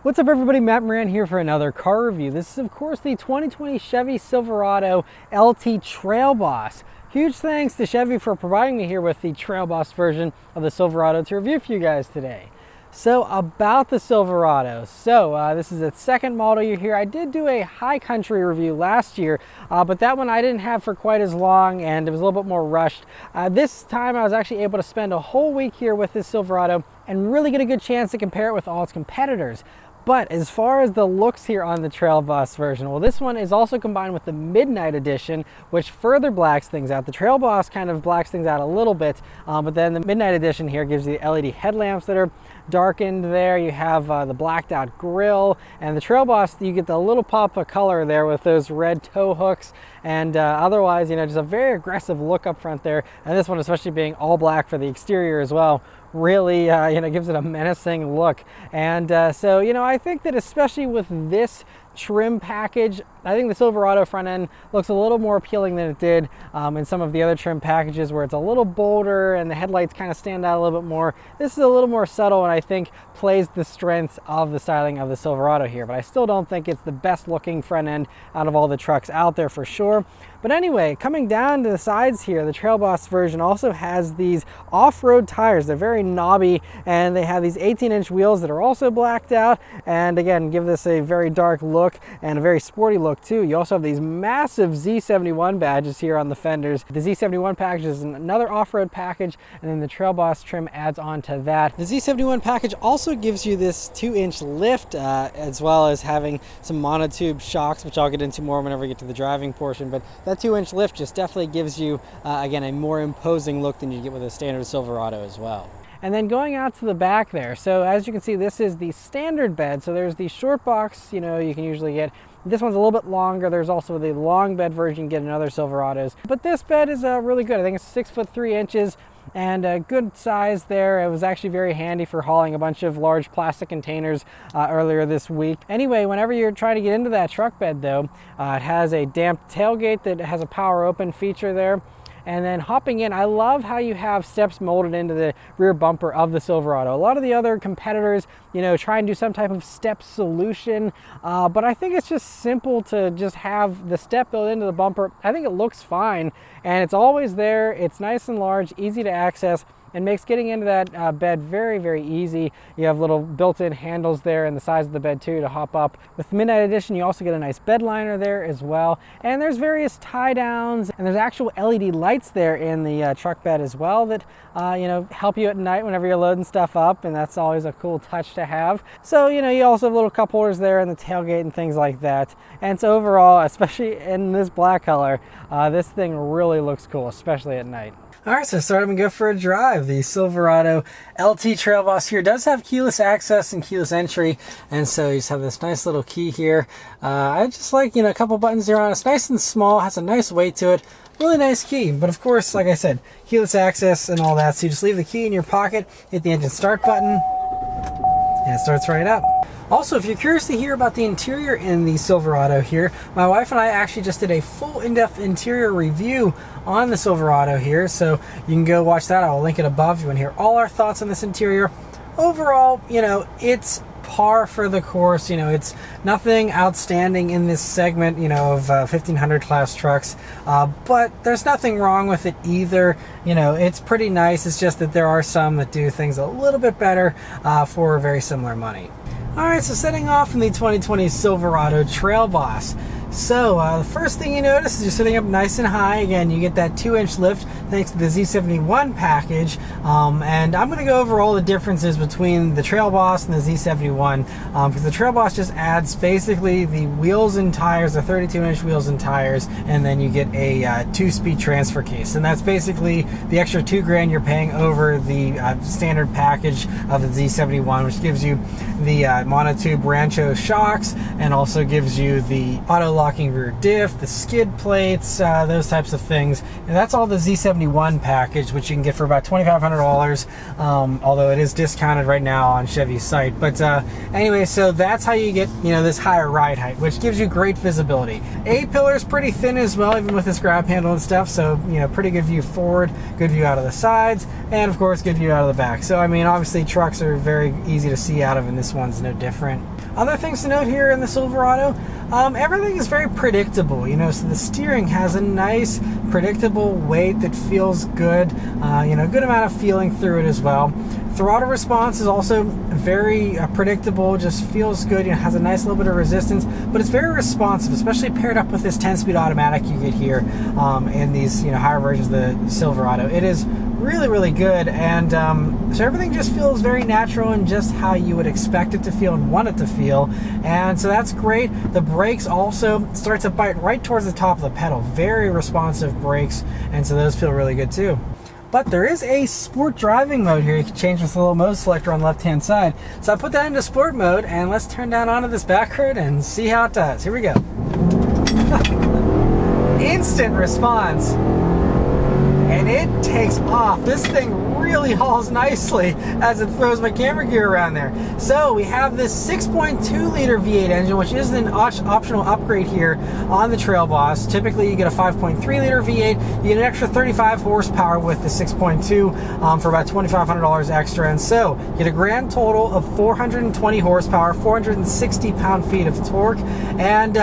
What's up everybody, Matt Maran here for another car review. This is of course the 2020 Chevy Silverado LT Trail Boss. Huge thanks to Chevy for providing me here with the Trail Boss version of the Silverado to review for you guys today. So about the Silverado, this is its second model year here. I did do a high country review last year, but that one I didn't have for quite as long and it was a little bit more rushed. This time I was actually able to spend a whole week here with this Silverado and really get a good chance to compare it with all its competitors. But as far as the looks here on the Trail Boss version, well, this one is also combined with the Midnight Edition, which further blacks things out. The Trail Boss kind of blacks things out a little bit, but then the Midnight Edition here gives you the LED headlamps that are darkened there. You have the blacked out grille, and the Trail Boss, you get the little pop of color there with those red tow hooks, and otherwise, you know, just a very aggressive look up front there. And this one, especially being all black for the exterior as well, really gives it a menacing look. And so I think that especially with this trim package, I think the Silverado front end looks a little more appealing than it did in some of the other trim packages where it's a little bolder and the headlights kind of stand out a little bit more. This is a little more subtle and I think plays the strengths of the styling of the Silverado here, but I still don't think it's the best looking front end out of all the trucks out there for sure. But anyway, coming down to the sides here, the Trail Boss version also has these off-road tires. They're very knobby and they have these 18-inch wheels that are also blacked out, and again give this a very dark look and a very sporty look too. You also have these massive Z71 badges here on the fenders. The Z71 package is another off-road package, and then the Trail Boss trim adds on to that. The Z71 package also gives you this 2-inch lift, as well as having some monotube shocks, which I'll get into more whenever we get to the driving portion, but that 2-inch lift just definitely gives you, again, a more imposing look than you get with a standard Silverado as well. And then going out to the back there, so as you can see, this is the standard bed. So there's the short box, you can usually get. This one's a little bit longer. There's also the long bed version you get in other Silverados. But this bed is really good. I think it's 6'3" and a good size there. It was actually very handy for hauling a bunch of large plastic containers earlier this week. Anyway, whenever you're trying to get into that truck bed though, it has a damp tailgate that has a power open feature there. And then hopping in, I love how you have steps molded into the rear bumper of the Silverado. A lot of the other competitors, try and do some type of step solution, but I think it's just simple to just have the step built into the bumper. I think it looks fine, and it's always there. It's nice and large, easy to access, and makes getting into that bed very, very easy. You have little built-in handles there in the size of the bed too to hop up. With the Midnight Edition, you also get a nice bed liner there as well. And there's various tie downs, and there's actual LED lights there in the truck bed as well that help you at night whenever you're loading stuff up, and that's always a cool touch to have. So you also have little cup holders there in the tailgate and things like that. And so overall, especially in this black color, this thing really looks cool, especially at night. All right, so start up and go for a drive. The Silverado LT Trail Boss here does have keyless access and keyless entry, and so you just have this nice little key here. I just like, a couple buttons here on it. It's nice and small, has a nice weight to it. Really nice key, but of course, like I said, keyless access and all that, so you just leave the key in your pocket, hit the engine start button, and it starts right up. Also, if you're curious to hear about the interior in the Silverado here, my wife and I actually just did a full in-depth interior review on the Silverado here, so you can go watch that. I'll link it above if you want to hear all our thoughts on this interior. Overall, it's par for the course. It's nothing outstanding in this segment, of 1500 class trucks, but there's nothing wrong with it either. It's pretty nice. It's just that there are some that do things a little bit better for very similar money. All right, so setting off in the 2020 Silverado Trail Boss. So the first thing you notice is you're sitting up nice and high. Again, you get that 2-inch lift thanks to the Z71 package. And I'm going to go over all the differences between the Trail Boss and the Z71, because the Trail Boss just adds basically the wheels and tires, the 32-inch wheels and tires, and then you get a 2-speed transfer case. And that's basically the extra $2,000 you're paying over the standard package of the Z71, which gives you the monotube Rancho shocks and also gives you the auto locking rear diff, the skid plates, those types of things. And that's all the Z71 71 package, which you can get for about $2,500, although it is discounted right now on Chevy's site. But anyway, so that's how you get, this higher ride height, which gives you great visibility. A-pillar is pretty thin as well, even with this grab handle and stuff, so pretty good view forward, good view out of the sides, and of course good view out of the back. So I mean, obviously trucks are very easy to see out of, and this one's no different. Other things to note here in the Silverado, everything is very predictable, so the steering has a nice predictable weight that feels good, good amount of feeling through it as well. Throttle response is also very predictable, just feels good, has a nice little bit of resistance, but it's very responsive, especially paired up with this 10-speed automatic you get here in these higher versions of the Silverado. It is really, really good, and so everything just feels very natural and just how you would expect it to feel and want it to feel, and so that's great. The brakes also start to bite right towards the top of the pedal. Very responsive brakes, and so those feel really good too. But there is a sport driving mode here. You can change with the little mode selector on the left-hand side. So I put that into sport mode, and let's turn down onto this back road and see how it does. Here we go. Instant response. And it takes off. This thing really hauls nicely as it throws my camera gear around there. So we have this 6.2 liter V8 engine, which is an optional upgrade here on the Trail Boss. Typically you get a 5.3 liter V8. You get an extra 35 horsepower with the 6.2 for about $2,500 extra. And so you get a grand total of 420 horsepower, 460 pound-feet of torque. And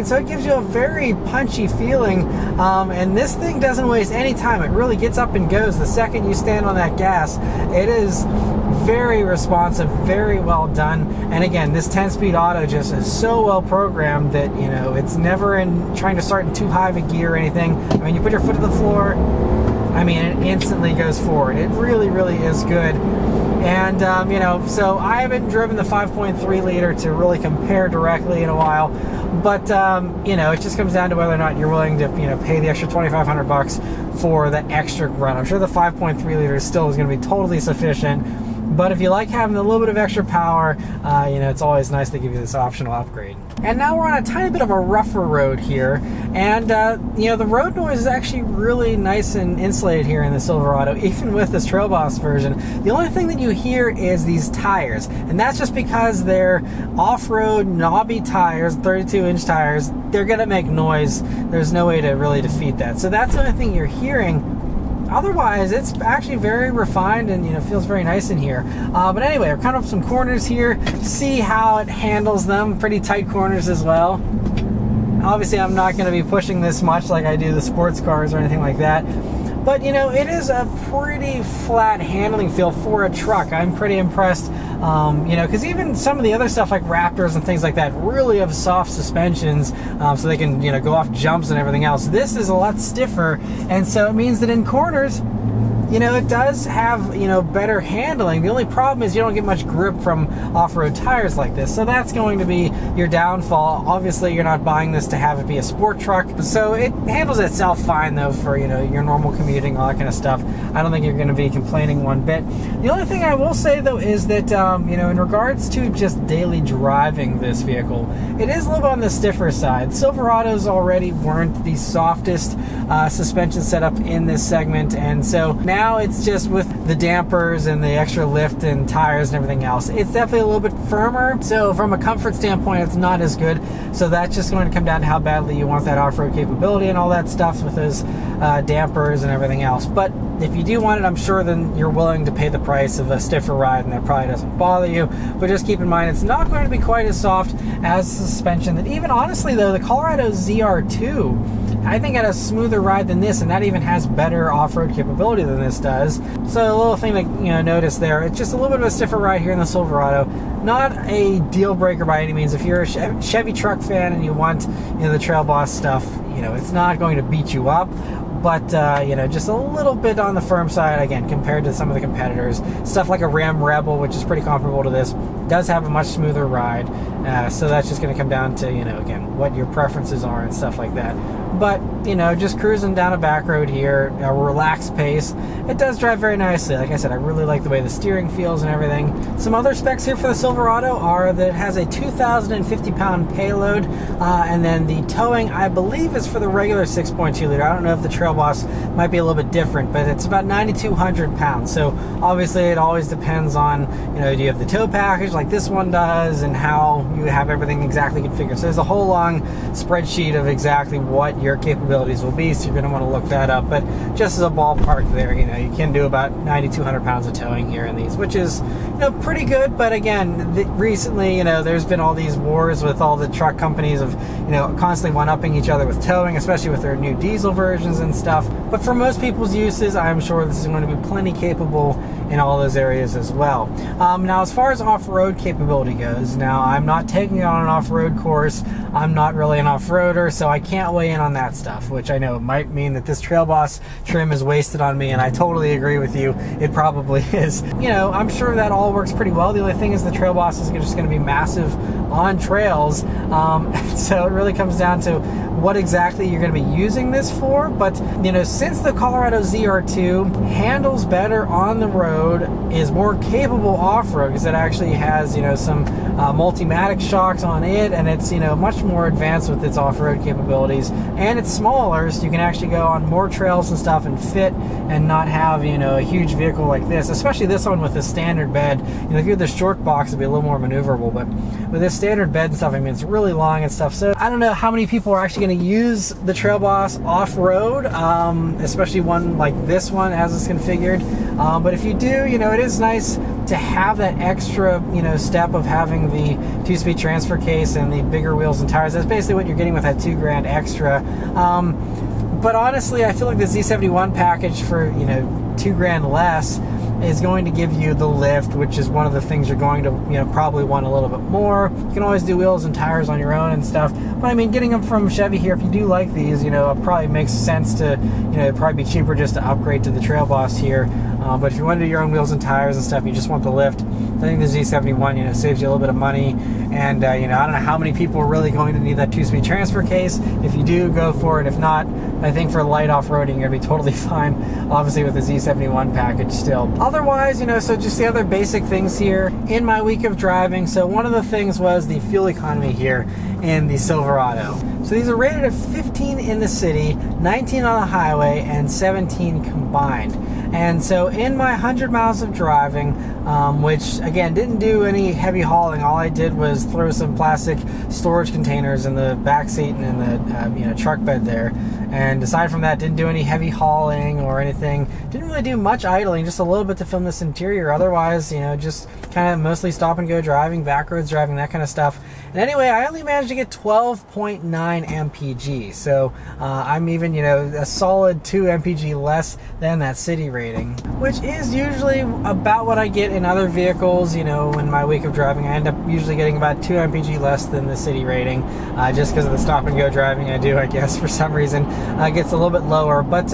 so it gives you a very punchy feeling. And this thing doesn't waste any time. It really gets up and goes the second you stand on that gas. It is very responsive, very well done, and again, this 10-speed auto just is so well programmed that it's never trying to start in too high of a gear or anything. I mean, you put your foot to the floor, it instantly goes forward. It really, really is good. And so I haven't driven the 5.3 liter to really compare directly in a while, but it just comes down to whether or not you're willing to pay the extra $2,500 for the extra grunt. I'm sure the 5.3 liter still is going to be totally sufficient, but if you like having a little bit of extra power, it's always nice to give you this optional upgrade. And now we're on a tiny bit of a rougher road here, and the road noise is actually really nice and insulated here in the Silverado, even with this Trail Boss version. The only thing that you hear is these tires, and that's just because they're off-road knobby tires, 32-inch tires. They're gonna make noise. There's no way to really defeat that. So that's the only thing you're hearing. Otherwise, it's actually very refined and feels very nice in here. But anyway, we're kind of some corners here. See how it handles them. Pretty tight corners as well. Obviously, I'm not going to be pushing this much like I do the sports cars or anything like that. But it is a pretty flat handling feel for a truck. I'm pretty impressed, because even some of the other stuff like Raptors and things like that really have soft suspensions, so they can, go off jumps and everything else. This is a lot stiffer, and so it means that in corners, it does have, better handling. The only problem is you don't get much grip from off-road tires like this. So that's going to be your downfall. Obviously, you're not buying this to have it be a sport truck. So it handles itself fine, though, for, your normal commuting, all that kind of stuff. I don't think you're going to be complaining one bit. The only thing I will say, though, is that, in regards to just daily driving this vehicle, it is a little bit on the stiffer side. Silverados already weren't the softest suspension setup in this segment, and so now it's just with the dampers and the extra lift and tires and everything else, it's definitely a little bit firmer. So from a comfort standpoint, it's not as good. So that's just going to come down to how badly you want that off-road capability and all that stuff with those dampers and everything else. But if you do want it, I'm sure then you're willing to pay the price of a stiffer ride, and that probably doesn't bother you. But just keep in mind, it's not going to be quite as soft as suspension that even honestly though, the Colorado ZR2, I think had a smoother ride than this, and that even has better off-road capability than this does. So a little thing to notice there, it's just a little bit of a stiffer ride here in the Silverado. Not a deal breaker by any means. If you're a Chevy truck fan and you want the Trail Boss stuff, it's not going to beat you up. But, just a little bit on the firm side, again, compared to some of the competitors. Stuff like a Ram Rebel, which is pretty comparable to this, does have a much smoother ride. So that's just going to come down to, again, what your preferences are and stuff like that. But, just cruising down a back road here, a relaxed pace. It does drive very nicely. Like I said, I really like the way the steering feels and everything. Some other specs here for the Silverado are that it has a 2,050-pound payload, and then the towing, I believe, is for the regular 6.2 liter. I don't know if the Trail Boss might be a little bit different, but it's about 9,200 pounds. So obviously it always depends on, do you have the tow package like this one does, and how you have everything exactly configured. So there's a whole long spreadsheet of exactly what your capabilities will be, so you're going to want to look that up. But just as a ballpark there, you can do about 9,200 pounds of towing here in these, which is, pretty good. But again, recently, there's been all these wars with all the truck companies of, constantly one-upping each other with towing, especially with their new diesel versions and stuff. But for most people's uses, I'm sure this is going to be plenty capable in all those areas as well. Now, as far as off-road capability goes, now I'm not taking it on an off-road course. I'm not really an off-roader, so I can't weigh in on that stuff, which I know might mean that this Trail Boss trim is wasted on me, and I totally agree with you. It probably is. I'm sure that all works pretty well. The only thing is the Trail Boss is just going to be massive on trails, so it really comes down to what exactly you're going to be using this for. But since the Colorado ZR2 handles better on the road, is more capable off-road because it actually has some Multimatic shocks on it, and it's much more advanced with its off-road capabilities, and it's smaller, so you can actually go on more trails and stuff and fit and not have a huge vehicle like this, especially this one with a standard bed. If you had the short box, it'd be a little more maneuverable, but with this standard bed and stuff, it's really long and stuff. So I don't know how many people are actually going to use the Trail Boss off-road, especially one like this one as it's configured. But if you do, it is nice to have that extra, step of having the 2-speed transfer case and the bigger wheels and tires. That's basically what you're getting with that $2,000 extra. But honestly, I feel like the Z71 package for, $2,000 less is going to give you the lift, which is one of the things you're going to, probably want a little bit more. You can always do wheels and tires on your own and stuff. But getting them from Chevy here, if you do like these, it probably makes sense to, it'd probably be cheaper just to upgrade to the Trail Boss here. But if you want to do your own wheels and tires and stuff, you just want the lift, I think the Z71, saves you a little bit of money. And, I don't know how many people are really going to need that 2-speed transfer case. If you do, go for it. If not, I think for light off-roading, you're going to be totally fine, obviously, with the Z71 package still. Otherwise, so just the other basic things here in my week of driving. So one of the things was the fuel economy here in the Silverado. So these are rated at 15 in the city, 19 on the highway, and 17 combined. And so in my 100 miles of driving, which again didn't do any heavy hauling, all I did was throw some plastic storage containers in the back seat and in the truck bed there. And aside from that, didn't do any heavy hauling or anything. Didn't really do much idling, just a little bit to film this interior. Otherwise, just kind of mostly stop and go driving, back roads driving, that kind of stuff. And anyway, I only managed to get 12.9 mpg. So I'm even, a solid 2 mpg less than that city rating, which is usually about what I get in other vehicles. In my week of driving, I end up usually getting about 2 mpg less than the city rating, just because of the stop and go driving I do, I guess, for some reason. It gets a little bit lower, but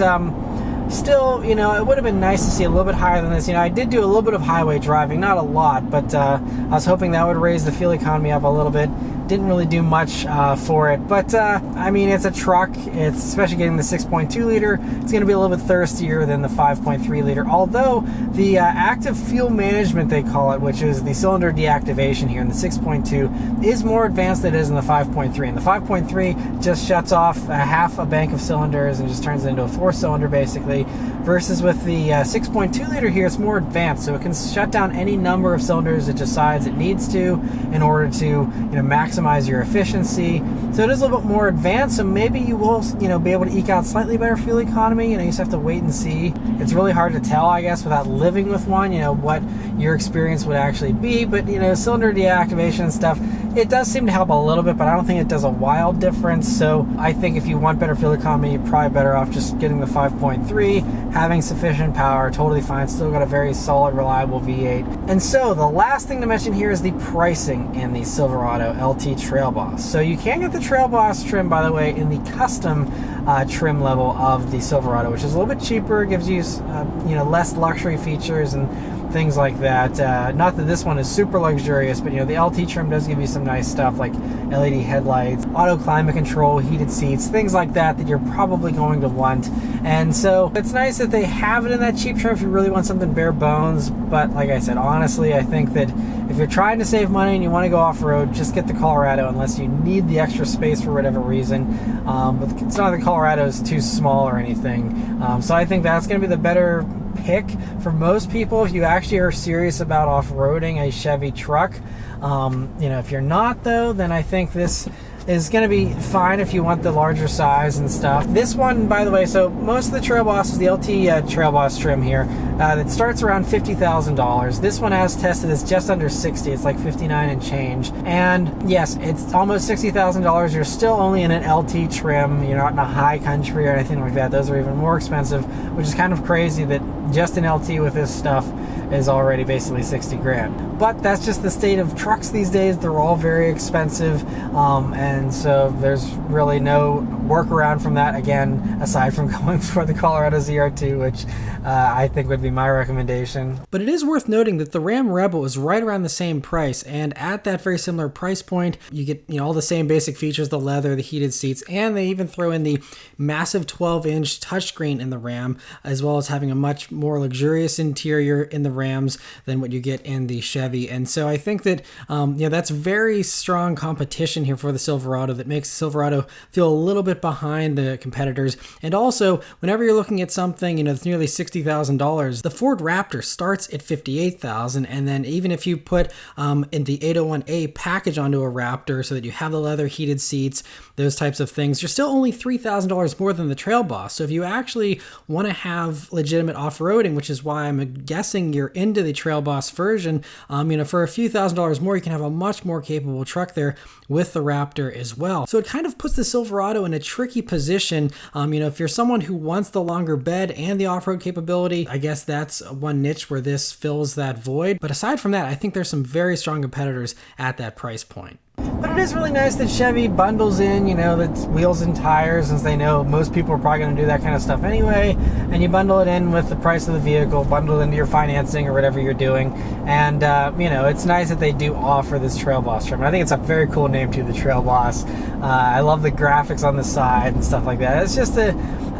still, it would have been nice to see a little bit higher than this. I did do a little bit of highway driving, not a lot, but I was hoping that would raise the fuel economy up a little bit. Didn't really do much for it, but it's a truck. It's especially getting the 6.2 liter. It's going to be a little bit thirstier than the 5.3 liter. Although the active fuel management, they call it, which is the cylinder deactivation here in the 6.2, is more advanced than it is in the 5.3. And the 5.3 just shuts off half a bank of cylinders and just turns it into a 4-cylinder basically. Versus with the 6.2 liter here, it's more advanced, so it can shut down any number of cylinders it decides it needs to in order to maximize your efficiency. So it is a little bit more advanced, so maybe you will be able to eke out slightly better fuel economy. You just have to wait and see. It's really hard to tell, I guess, without living with one, what your experience would actually be. But cylinder deactivation and stuff, it does seem to help a little bit, but I don't think it does a wild difference. So I think if you want better fuel economy, you're probably better off just getting the 5.3, having sufficient power, totally fine. Still got a very solid, reliable V8. And so the last thing to mention here is the pricing in the Silverado LT Trail Boss. So you can get the Trail Boss trim, by the way, in the custom trim level of the Silverado, which is a little bit cheaper, gives you less luxury features and things like that. Not that this one is super luxurious, but the LT trim does give you some nice stuff like LED headlights, auto climate control, heated seats, things like that you're probably going to want. And so it's nice that they have it in that cheap trim if you really want something bare bones. But like I said, honestly, I think that if you're trying to save money and you want to go off-road, just get the Colorado unless you need the extra space for whatever reason. But it's not that the Colorado is too small or anything. So I think that's going to be the better pick for most people if you actually are serious about off-roading a Chevy truck. If you're not though, then I think this is going to be fine if you want the larger size and stuff. This one, by the way, so most of the Trail Boss is the LT Trail Boss trim here that starts around $50,000. This one has tested is just under 60. It's like 59 and change. And yes, it's almost $60,000. You're still only in an LT trim. You're not in a high country or anything like that. Those are even more expensive, which is kind of crazy that just an LT with this stuff is already basically 60 grand. But that's just the state of trucks these days. They're all very expensive. And so there's really no workaround from that, again, aside from going for the Colorado ZR2, which I think would be my recommendation. But it is worth noting that the Ram Rebel is right around the same price, and at that very similar price point, you get all the same basic features, the leather, the heated seats, and they even throw in the massive 12-inch touchscreen in the Ram, as well as having a much more luxurious interior in the Rams than what you get in the Chevy. And so I think that that's very strong competition here for the Silverado that makes the Silverado feel a little bit behind the competitors. And also, whenever you're looking at something that's nearly $60,000, the Ford Raptor starts at $58,000, and then even if you put in the 801A package onto a Raptor so that you have the leather heated seats, those types of things, you're still only $3,000 more than the Trail Boss. So if you actually want to have legitimate off-roading, which is why I'm guessing you're into the Trail Boss version, for a few $1,000s more, you can have a much more capable truck there with the Raptor as well. So it kind of puts the Silverado in a tricky position. If you're someone who wants the longer bed and the off-road capability, I guess that's one niche where this fills that void. But aside from that, I think there's some very strong competitors at that price point. But it is really nice that Chevy bundles in, the wheels and tires, since they know most people are probably going to do that kind of stuff anyway, and you bundle it in with the price of the vehicle, bundle it into your financing or whatever you're doing. And, it's nice that they do offer this Trail Boss trim. And I think it's a very cool name too, the Trail Boss. I love the graphics on the side and stuff like that. It's just a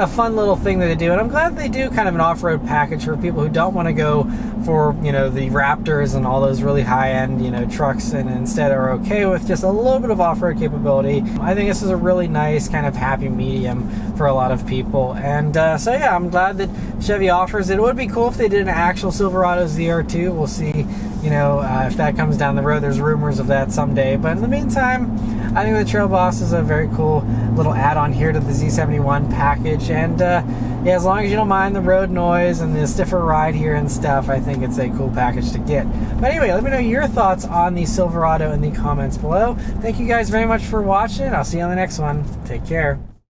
fun little thing that they do, and I'm glad they do kind of an off-road package for people who don't want to go for, the Raptors and all those really high-end, trucks, and instead are okay with just a little bit of off-road capability. I think this is a really nice kind of happy medium for a lot of people. And so yeah, I'm glad that Chevy offers it. It would be cool if they did an actual Silverado ZR2. We'll see, if that comes down the road. There's rumors of that someday. But in the meantime, I think the Trail Boss is a very cool little add-on here to the Z71 package. And yeah, as long as you don't mind the road noise and the stiffer ride here and stuff, I think it's a cool package to get. But anyway, let me know your thoughts on the Silverado in the comments below. Thank you guys very much for watching. I'll see you on the next one. Take care.